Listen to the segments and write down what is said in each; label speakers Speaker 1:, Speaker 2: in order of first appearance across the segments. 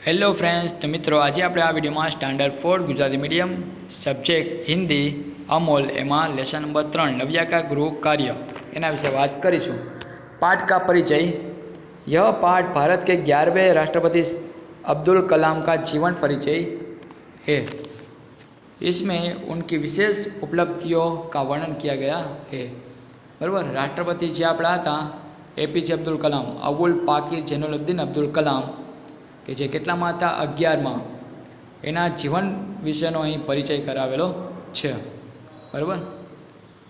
Speaker 1: Hello friends, તો મિત્રો આજે આપણે આ વિડીયોમાં standard 4 Gujarati medium subject Hindi Amol એમાં લેसन નંબર 3 नव्या का गृह कार्य એના વિશે વાત કરીશું। पाठ का परिचय। यह पाठ भारत के 11वें राष्ट्रपति अब्दुल कलाम का जीवन परिचय है। इसमें उनकी विशेष उपलब्धियों का वर्णन किया गया है। बराबर, राष्ट्रपति जे आपણા હતા એપીજે અબ્દુલ કલામ, અબુલ પાકીર જૈનુલબ્દીન અબ્દુલ કલામ કે જે કેટલામાં હતા 11માં, એના જીવન વિશેનો અહીં પરિચય કરાવેલો છે। બરાબર,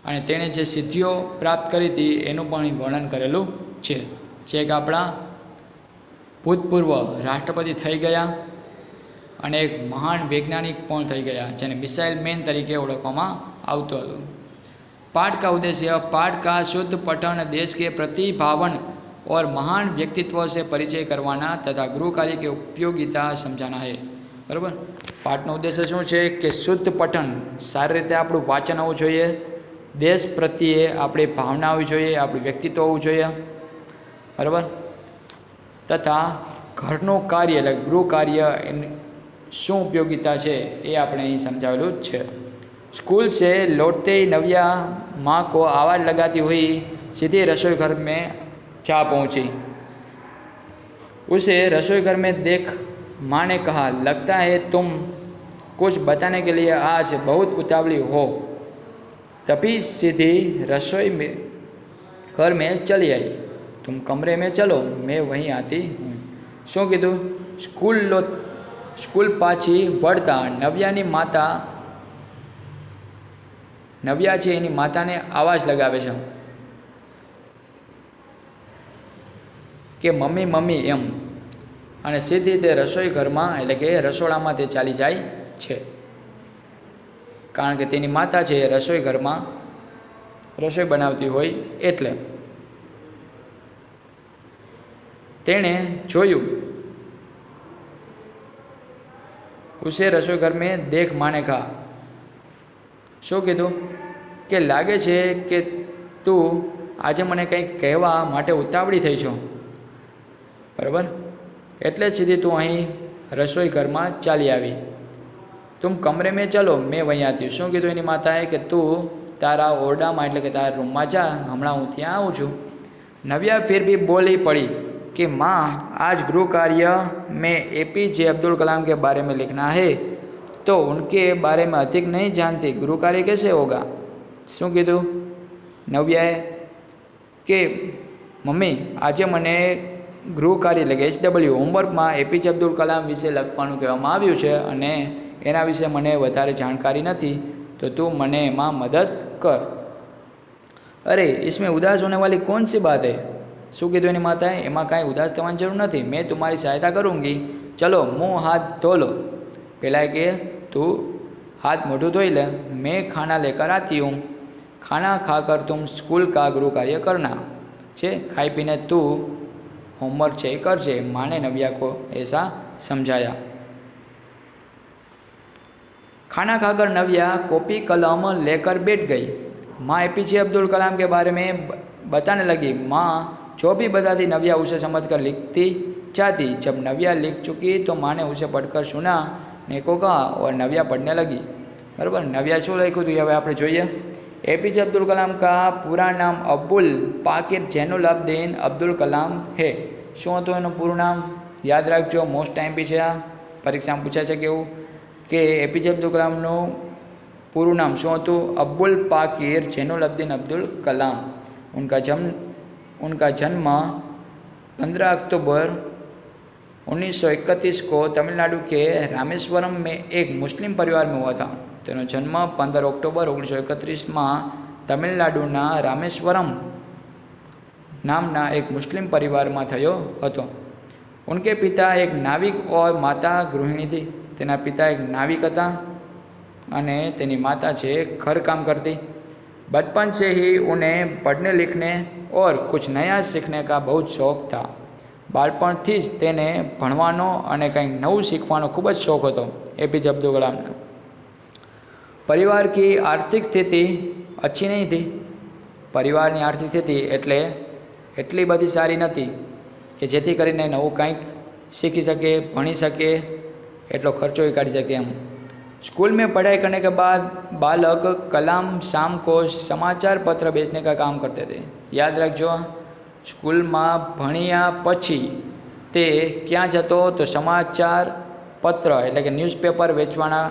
Speaker 1: અને તેણે જે સિદ્ધિઓ પ્રાપ્ત કરી હતી એનું પણ અહીં વર્ણન કરેલું છે। જે એક આપણા ભૂતપૂર્વ રાષ્ટ્રપતિ થઈ ગયા અને એક મહાન વૈજ્ઞાનિક પણ થઈ ગયા, જેને મિસાઇલ મેન તરીકે ઓળખવામાં આવતું હતું। पाठ का उद्देश्य। पाठ का शुद्ध पठन देश के प्रतिभावन और महान व्यक्तित्व से परिचय करवाना तथा गृह कार्य की उपयोगिता समझाना है। बराबर, पाठનો ઉદ્દેશ્ય શું છે કે શુદ્ધ પઠન, સારી રીતે આપણું વાંચન હોવું જોઈએ, દેશ પ્રત્યે આપણી ભાવના હોવી જોઈએ, આપણું વ્યક્તિત્વ હોવું જોઈએ। બરાબર, તથા ઘરનું કાર્ય એટલે ગૃહ કાર્ય એની શું ઉપયોગિતા છે એ આપણે અહીં સમજાવેલું છે। स्कूल से लौटते ही नव्या माँ को आवाज़ लगाती हुई सीधे रसोई घर में जा पहुँची। उसे रसोई घर में देख माँ ने कहा, लगता है तुम कुछ बताने के लिए आज बहुत उतावली हो। तभी सीधी रसोई में घर में चली आई। तुम कमरे में चलो, मैं वहीं आती हूँ। शू कीधुं? स्कूल पाछी वळता नव्यानी माता नव्या છે એની માતાને આવાજ લગાવે છે કે મમ્મી મમ્મી એમ, અને સીધી તે રસોઈ ઘરમાં એટલે કે રસોડામાં તે ચાલી જાય છે, કારણ કે તેની માતા છે એ રસોઈ ઘરમાં રસોઈ બનાવતી હોય એટલે। તેણે જોયું, ઉસે રસોઈ ઘર મેં દેખ માને કહા, શું કીધું કે લાગે છે કે તું આજે મને કંઈક કહેવા માટે ઉતાવળી થઈ છો। બરાબર, એટલે જ સીધી તું અહીં રસોઈ ઘરમાં ચાલી આવી। તુમ કમરે મેં ચલો, મેં વહીં આતી। શું કીધું એની માતાએ કે તું તારા ઓરડામાં એટલે કે તારા રૂમમાં જા, હમણાં હું ત્યાં આવું છું। नव्या फिर भी बोली पड़ी कि माँ, आज गृह कार्य में एपीजे अब्दुल कलाम के बारे में लिखना है, तो उनके बारे में अधिक नहीं जानती, गृह कार्य कैसे होगा। शू कीधु नव्याए कि मम्मी, आज मने गृह कार्य એટલે કે HW હોમવર્કમાં એપીજે અબ્દુલ કલામ વિશે લખવાનું કહેવામાં આવ્યું છે અને એના વિશે મને વધારે જાણકારી નથી, તો તું મને એમાં મદદ કર। अरे इसमें उदास होने वाली कौन सी बात है। શું કીધું એની માતાએ, એમાં કાંઈ ઉદાસ થવાની જરૂર નથી, मैं तुम्हारी सहायता करूँगी। चलो मुँह हाथ धो लो। पहला कि तू हाथ मुँह धोई ले, मैं खाना लेकर आती हूँ। खाना खाकर तुम स्कूल का गृह कार्य करना छे, खाई पीने तू होमवर्क छे कर छे। माँ ने नव्या को ऐसा समझाया। खाना खाकर नव्या कॉपी कलम लेकर बैठ गई। माँ एपीजे अब्दुल कलाम के बारे में बताने लगी। माँ जो भी बताती नव्या उसे समझकर लिखती जाती। जब नव्या लिख चुकी तो माँ ने उसे पढ़कर सुना ने को कहा और नव्या पढ़ने लगी। बराबर, नव्या शू लख्યું હતું હવે આપણે જોઈએ। एपीजे अब्दुल कलाम का पूरा नाम अबुल पाकिर जैनुलब्दीन अब्दुल कलाम है। શું હતું એનું પૂરું નામ? યાદ રાખજો, મોસ્ટ ટાઈમ બી છે, આ પરીક્ષામાં પૂછાય છે કેવું કે એપીજે અબ્દુલ કલામનું પૂરું નામ શું હતું? अबुल पाकिर जैनुलब्दीन अब्दुल कलाम। उनका जन्म 15 अक्टूबर 1931 को तमिलनाडु के रामेश्वरम में एक मुस्लिम परिवार में हुआ था। तेनो जन्म 15 अक्टूबर 1931 में तमिलनाडुना रामेश्वरम नामना एक मुस्लिम परिवार में थयो हतो। उनके पिता एक नाविक और माता गृहिणी थी। तेना पिता एक नाविक था अने तेनी माता छे घर काम करती। बचपन से ही उन्हें पढ़ने लिखने और कुछ नया सीखने का बहुत शौक था। बाळपणथी ज तेने भणवानो अने कंईक नवुं शीखवानो खूब ज शौक हतो एपीजे अब्दुल कलाम। परिवार की आर्थिक स्थिति अच्छी नहीं थी। परिवार की आर्थिक स्थिति एटली बधी सारी नथी कि जेथी करीने नवुं कंईक सीखी सके, भणी सके, एटलो खर्चो ही काढ़ी सके। एम स्कूल में पढ़ाई करने के बाद बालक कलाम शाम को समाचार पत्र बेचने का काम करते थे। याद रखजो, स्कूल में भण्या पछी ते क्या जतो तो समाचार पत्र एटले के न्यूज़पेपर वेचवाना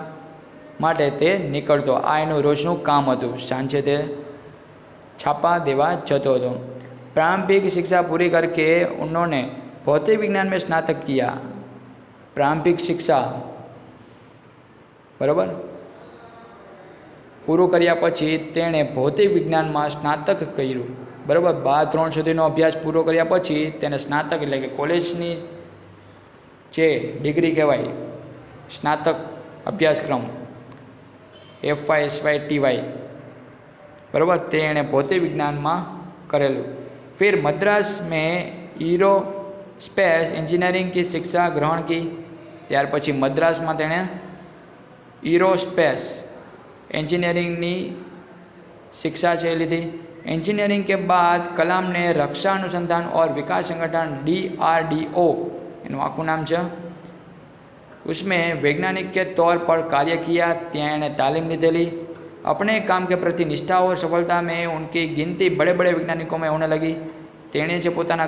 Speaker 1: माटे ते निकळतो। आ एनुं रोजनुं काम हतुं। सांजे ते छापा देवा जतो हतो। प्रारंभिक शिक्षा पूरी करके उन्होंने भौतिक विज्ञान में स्नातक किया। प्रारंभिक शिक्षा बराबर पूરું કર્યા પછી તેણે ભૌતિક વિજ્ઞાનમાં સ્નાતક કર્યું। બરાબર, 12 સુધીનો અભ્યાસ પૂરો કર્યા પછી તેને સ્નાતક એટલે કે કોલેજની જે ડિગ્રી કહેવાય સ્નાતક અભ્યાસક્રમ FYSYTY बराबर तेणे भौतिक विज्ञान में करेलू। फिर मद्रास में एरोस्पेस इंजीनियरिंग की शिक्षा ग्रहण की। त्यार पछी मद्रास में तेणे एरोस्पेस इंजीनियरिंग की शिक्षा से लीधी। इंजीनियरिंग के बाद कलाम ने रक्षा अनुसंधान और विकास संगठन DRDO एनु आखुं नाम है उसमें वैज्ञानिक के तौर पर कार्य किया। त्यां एणे तालीम लीधेली। अपने काम के प्रति निष्ठा और सफलता में उनकी गिनती बड़े बड़े वैज्ञानिकों में होने लगी। तेणे जे पोताना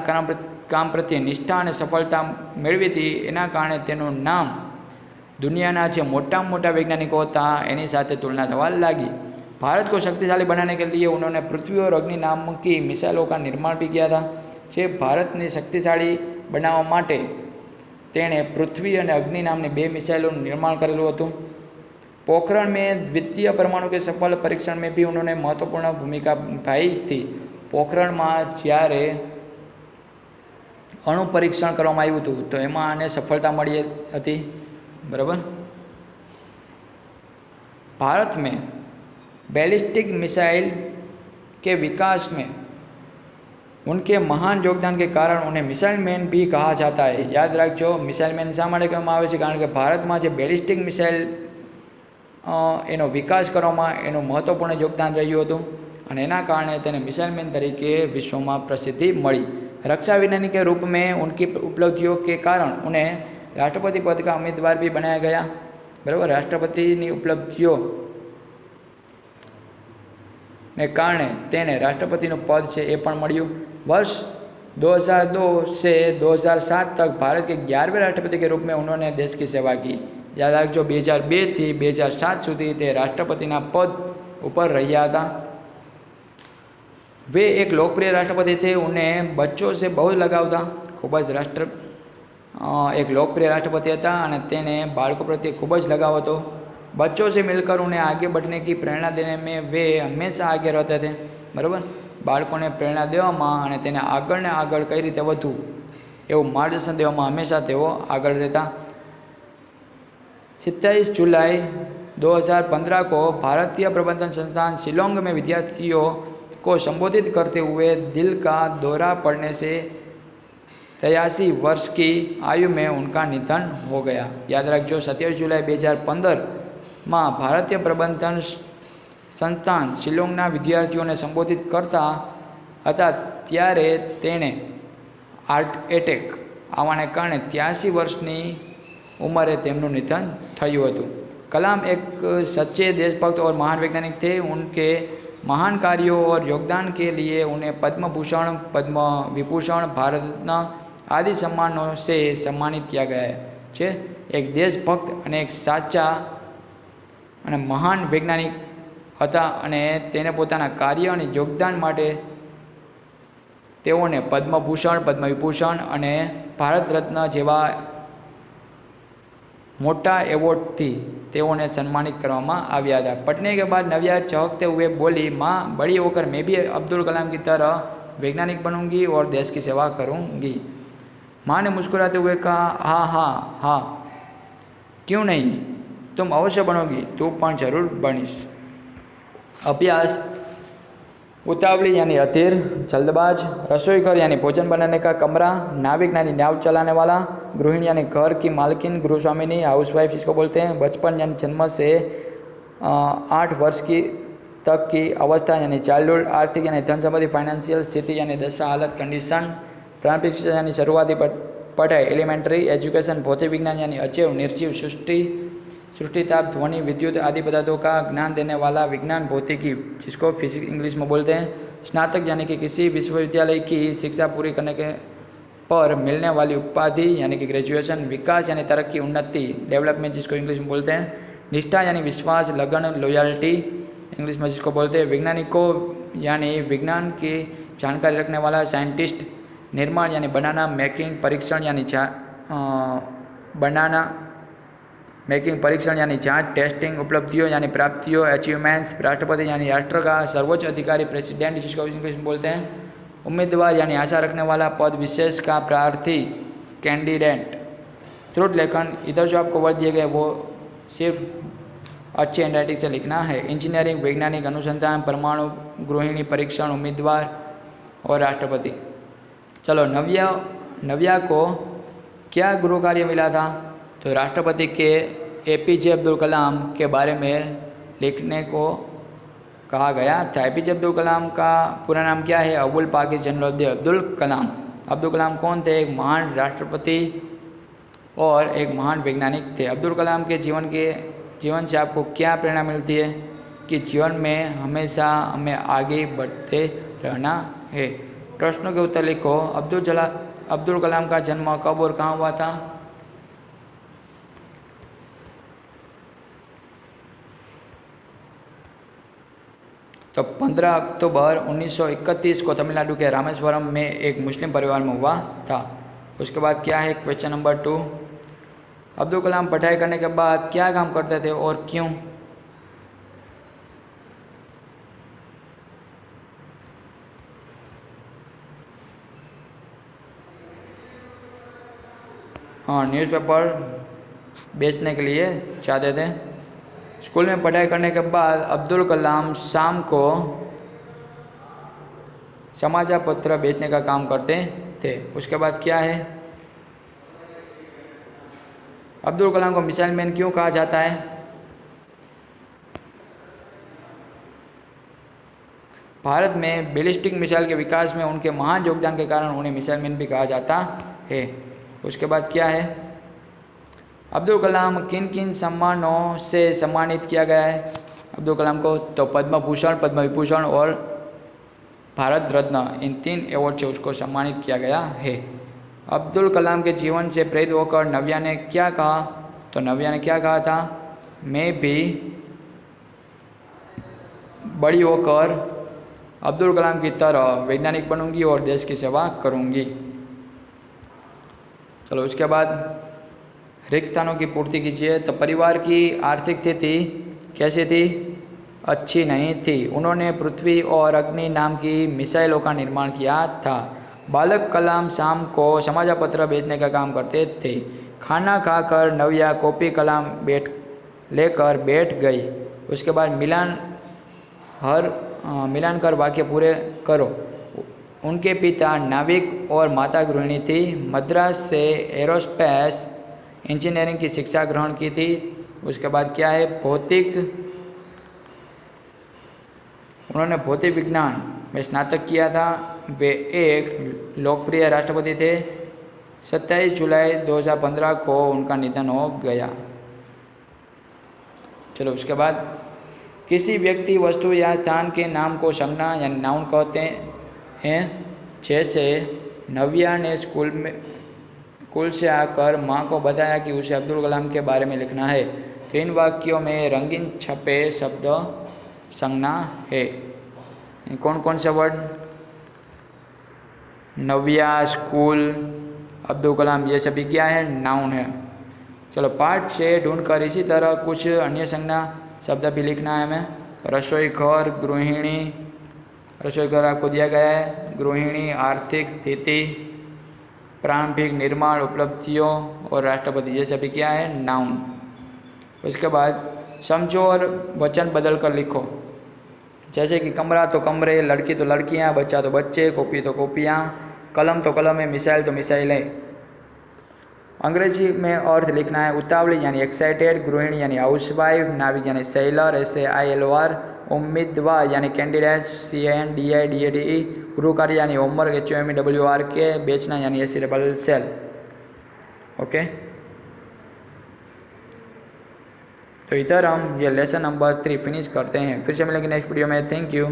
Speaker 1: काम प्रति निष्ठा और सफलता मेळवी थी एना कारणे तेनुं नाम दुनियाना जे मोटा मोटा वैज्ञानिकों था एनी साथे तुलना थवा लगी। भारत को शक्तिशाली बनाने के लिए उन्होंने पृथ्वी और अग्नि नाम की मिसाइलों का निर्माण भी किया था। जे भारत ने शक्तिशाली बनाववा माटे तेणे पृथ्वी और अग्नि नामनी 2 मिसाइलों निर्माण करेलुं हतुं। पोखरण में द्वितीय परमाणु के सफल परीक्षण में भी उन्होंने महत्वपूर्ण भूमिका निभाई थी। पोखरण में ज्यारे अणु परीक्षण करवामां आव्युं हतुं तो एमां आने सफलता मळी हती। बराबर, भारत में बैलिस्टिक मिसाइल के विकास में उनके महान योगदान के कारण उन्हें मिसाइल मैन भी कहा जाता है। याद रखजो, मिसाइल मैन शा माटे कहेवामां आवे छे? कारण के भारत में जो बैलिस्टिक मिसाइल एनो विकास करवामां एनुं महत्वपूर्ण योगदान रह्युं हतुं अने एना कारणे तेने मिसाइल मैन तरीके विश्व में प्रसिद्धि मळी। रक्षा विज्ञानी के रूप में उनकी उपलब्धियों के कारण उन्हें राष्ट्रपति पद का उम्मीदवार भी बनाया गया। बराबर, राष्ट्रपति की उपलब्धियों ने कारणे तेने राष्ट्रपतिનું पद છે એ પણ મળ્યું। वर्ष 2002 से 2007 तक भारत के 11वें राष्ट्रपति के रूप में उन्होंने देश की सेवा की। याद रखो, 2002 थी 2007 सुधी ते राष्ट्रपतिना पद ऊपर रह्या था। वे एक लोकप्रिय राष्ट्रपति थे। उन्हें बच्चों से बहुत लगाव था। खूब ज एक लोकप्रिय राष्ट्रपति था और तेने बाळको प्रत्ये खूब ज लगाव हतो। बच्चों से मिलकर उन्हें आगे बढ़ने की प्रेरणा देने में वे हमेशा आगे रहते थे। बराबर, बाळकोने प्रेरणा देवामां अने तेने आगळ ने आगळ कई रीते वधवुं एवुं मार्गदर्शन देवामां हमेशा तेओ आगळ रहता। 27 जुलाई 2015 को भारतीय प्रबंधन संस्थान शिलोंग में विद्यार्थियों को संबोधित करते हुए दिल का दौरा पड़ने से 83 वर्ष की आयु में उनका निधन हो गया। याद रखो, 27 जुलाई 2015 में भारतीय प्रबंधन संस्थान शिलोंगना विद्यार्थियों ने संबोधित करता हता त्यारे तेणे हार्ट एटेक आवाने कारणे 83 वर्षनी उम्रे तेमनुं निधन थयुं हतुं। कलाम एक सच्चे देशभक्त और महान वैज्ञानिक थे। उनके महान कार्यों और योगदान के लिए उन्हें पद्म भूषण, पद्म विभूषण, भारतना आदि सम्मानों से सम्मानित किया गया है। एक देशभक्त और एक साचा और महान वैज्ञानिक हता अने तेने पोताना कार्य और योगदान माटे तेओने पद्म भूषण, पद्म विभूषण और भारत रत्न जेवा मोटा एवोर्डथी तेओने सन्मानित करवामां आव्या हता। पढ़ने के बाद नव्या चहकते हुए बोली, माँ बड़ी होकर मैं भी अब्दुल कलाम की तरह वैज्ञानिक बनूंगी और देश की सेवा करूंगी। माँ ने मुस्कुराते हुए कहा, हाँ हाँ हाँ, क्यों नहीं, तुम अवश्य बनोगी, तू पण जरूर बनीश। अभ्यास: उतावली यानी अधीर, जल्दबाज, रसोईघर यानी भोजन बनाने का कमरा, नाविक यानी नाव चलाने वाला, गृहिणी यानी घर की मालकिन, गृहस्वामिनी, हाउसवाइफ जिसको बोलते हैं, बचपन यानी जन्म से 8 वर्ष की तक की अवस्था यानी चाइल्डहुड, आर्थिक यानी धन संबंधी फाइनेंशियल स्थिति यानी दशा हालत कंडीशन, प्रारंभिक शिक्षा यानी शुरुआती पढ़ाई एलिमेंट्री एजुकेशन, भौतिक विज्ञान यानी अचेव निर्जीव सृष्टि ताप ध्वनि विद्युत आदि पदार्थों का ज्ञान देने वाला विज्ञान भौतिकी, जिसको फिजिक्स इंग्लिश में बोलते हैं। स्नातक यानी कि किसी विश्वविद्यालय की शिक्षा पूरी करने के पर मिलने वाली उपाधि यानी कि ग्रेजुएशन। विकास यानी तरक्की उन्नति डेवलपमेंट, जिसको इंग्लिश में बोलते हैं। निष्ठा यानी विश्वास लगन लॉयल्टी इंग्लिश में जिसको बोलते हैं। वैज्ञानिकों यानी विज्ञान की जानकारी रखने वाला साइंटिस्ट। निर्माण यानी बनाना मेकिंग, परीक्षण यानी बनाना मेकिंग, परीक्षण यानी जांच टेस्टिंग, उपलब्धियों यानी प्राप्तियों अचीवमेंट्स। राष्ट्रपति यानी राष्ट्र का सर्वोच्च अधिकारी प्रेसिडेंट, जिसको इंग्लिश में बोलते हैं। उम्मीदवार यानी आशा रखने वाला पद विशेष का प्रार्थी कैंडिडेट। त्रुट लेखन, इधर जो आपको वर्ड दिए गए वो सिर्फ अच्छे हैंडराइटिंग से लिखना है। इंजीनियरिंग वैज्ञानिक अनुसंधान, परमाणु गृहिणी, परीक्षण, उम्मीदवार और राष्ट्रपति। चलो नव्या को क्या गृह कार्य मिला था? तो राष्ट्रपति के एपीजे अब्दुल कलाम के बारे में लिखने को कहा गया था। एपीजे अब्दुल कलाम का पूरा नाम क्या है? अबुल पाकिर जनरल अब्दुल कलाम। अब्दुल कलाम कौन थे? एक महान राष्ट्रपति और एक महान वैज्ञानिक थे। अब्दुल कलाम के जीवन से आपको क्या प्रेरणा मिलती है? कि जीवन में हमेशा हमें आगे बढ़ते रहना है। प्रश्नों के उत्तर लिखो। अब्दुल कलाम का जन्म कब और कहाँ हुआ था? तो 15 अक्टूबर 1931 को तमिलनाडु के रामेश्वरम में एक मुस्लिम परिवार में हुआ था। उसके बाद क्या है? क्वेश्चन नंबर 2, अब्दुल कलाम पढ़ाई करने के बाद क्या काम करते थे और क्यों? हाँ, न्यूज़पेपर बेचने के लिए चाहते थे। स्कूल में पढ़ाई करने के बाद अब्दुल कलाम शाम को समाचार पत्र बेचने का काम करते थे। उसके बाद क्या है? अब्दुल कलाम को मिसाइल मैन क्यों कहा जाता है? भारत में बैलिस्टिक मिसाइल के विकास में उनके महान योगदान के कारण उन्हें मिसाइल मैन भी कहा जाता है। उसके बाद क्या है? अब्दुल कलाम किन किन सम्मानों से सम्मानित किया गया है अब्दुल कलाम को? तो पद्म भूषण, पद्म विभूषण और भारत रत्न, इन 3 अवार्ड से उसको सम्मानित किया गया है। अब्दुल कलाम के जीवन से प्रेरित होकर नव्या ने क्या कहा? तो नव्या ने क्या कहा था? मैं भी बड़ी होकर अब्दुल कलाम की तरह वैज्ञानिक बनूंगी और देश की सेवा करूंगी। चलो उसके बाद रिक्त स्थानों की पूर्ति कीजिए। तो परिवार की आर्थिक स्थिति कैसी थी? अच्छी नहीं थी। उन्होंने पृथ्वी और अग्नि नाम की मिसाइलों का निर्माण किया था। बालक कलाम शाम को समाचार पत्र बेचने का काम करते थे। खाना खाकर नव्या कॉपी कलाम लेकर बैठ गई। उसके बाद मिलान कर वाक्य पूरे करो। उनके पिता नाविक और माता गृहिणी थी। मद्रास से एरोस्पेस इंजीनियरिंग की शिक्षा ग्रहण की थी। उसके बाद क्या है? उन्होंने भौतिक विज्ञान में स्नातक किया था। वे एक लोकप्रिय राष्ट्रपति थे। 27 जुलाई 2015 को उनका निधन हो गया। चलो उसके बाद किसी व्यक्ति वस्तु या स्थान के नाम को संज्ञा यानी नाउन कहते हैं। जैसे नव्या ने स्कूल से आकर माँ को बताया कि उसे अब्दुल कलाम के बारे में लिखना है। तो इन वाक्यों में रंगीन छपे शब्द संज्ञा है। कौन कौन से वर्ड? नव्या, स्कूल, अब्दुल कलाम, ये सभी क्या है? नाउन है। चलो पाठ से ढूंढकर इसी तरह कुछ अन्य संज्ञा शब्द भी लिखना है हमें। रसोई घर, गृहिणी, रसोई घर आपको दिया गया है। गृहिणी, आर्थिक स्थिति, प्रारंभिक निर्माण, उपलब्धियों और राष्ट्रपति, ये सभी क्या है? नाउन। उसके बाद समझो और वचन बदल कर लिखो। जैसे कि कमरा तो कमरे, लड़की तो लड़कियां, बच्चा तो बच्चे, कॉपी तो कॉपियाँ, कलम तो कलम है, मिसाइल तो मिसाइलें। अंग्रेजी में अर्थ लिखना है। उतावली यानी एक्साइटेड, गृहिणी यानी हाउसवाइफ, नाविक यानी सेलर, SAILOR, उम्मीदवार यानी कैंडिडेट, CANDIDATE, गृह कार्य यानी होमवर्क, HOMWORK, बेचना यानी SEL। ओके, तो इधर हम ये लेसन नंबर 3 फिनिश करते हैं। फिर से मिलेंगे नेक्स्ट वीडियो में। Thank you.